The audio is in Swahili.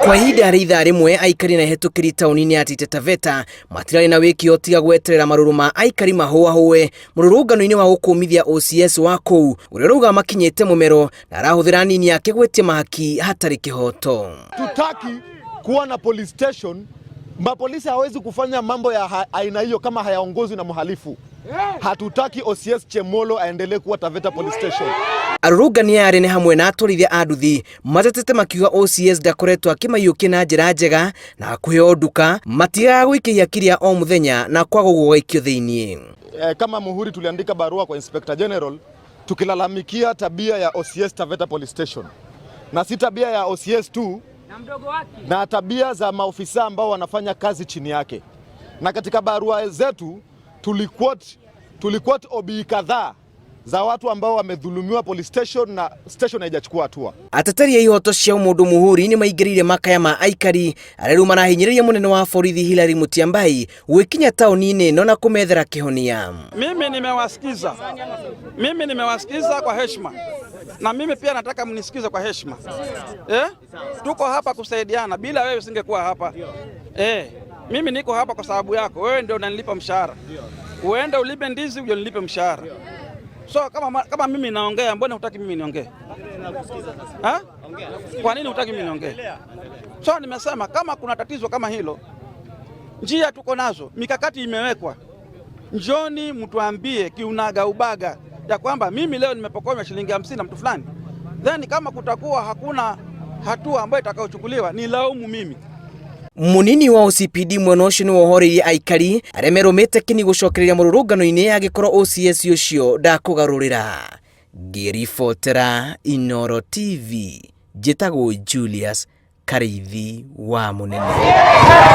Kwa ihinda rĩa ithaa rĩmwe aikari na hetũkĩri taũni-inĩ ya Taita Taveta matirarĩ na wĩkio tiga gweterera marũrũ ma aikari mahũahũe mũrũrũngano-inĩ wa gũkũmithia OCS wa kũu ũrĩa ũrauga makinyĩte mũmero na arahũthĩra nini yake gwĩtia mahaki hatarĩ kĩhoto. Tutaki kuwa na police station, mapolisi hawezi kufanya mambo ya aina hiyo kama hayaongozwi na mhalifu. Hatutaki OCS Chemolo aendelee kuwa Taveta Police Station. Arũrũngani aya nĩ hamwe na atwarithia a nduthi matetete makiuga OCS ndakoretwo akĩmaiyũkia na njĩra njega na kũheo nduka matigaga gũikĩria kĩrĩa o mũthenya na kwaga gũgaikio thĩiniĩ. Kama Muhuri tuliandika barua kwa Inspector General tukilalamikia tabia ya OCS Taveta Police Station, na si tabia ya OCS tu na tabia za maofisa ambao wanafanya kazi chini yake. Na katika barua zetu tuliquote OB kadhaa za watu ambao wamedhulumiwa police station na station haijachukua hatua. Ateteri ya ihoto cia mũndũ Muhuri nĩ maingĩrire makaya ma aikari arĩa rĩu marahinyĩrĩria mũnene wa borithi Hilary Mutyambai gwĩkinya taũni-inĩ ĩno na kũmethera kĩhonia. Mimi nimewasikiza kwa heshima, na mimi pia nataka mnisikize kwa heshima. Tuko hapa kusaidiana, bila wewe usingekuwa hapa. Mimi niko hapa kwa sababu yako, wewe ndio unanilipa mshahara. Uende ulipe ndizi uje nilipe mshahara. So kama mimi naongea, mbona hutaki mimi niongee? Kwa nini hutaki mimi niongee? So nimesema kama kuna tatizo kama hilo, njia tuko nazo, mikakati imewekwa. Njoni mtuambie kiunaga ubaga ya kwamba mimi leo nimepokonywa shilingi 50 na mtu fulani. Then kama kutakuwa hakuna hatua ambayo itakayochukuliwa ni laumu mimi. Munini wa OCPD mwena ũcio nĩ wohoreirie aikari arĩa merũmĩte kĩni gũcokereria mũrũrũngano-inĩ agĩkorwo OCS ũcio ndakũgarũrĩra. Ngĩribotera Inooro TV, njĩtagwo Julius Karĩithi wa Mũnene.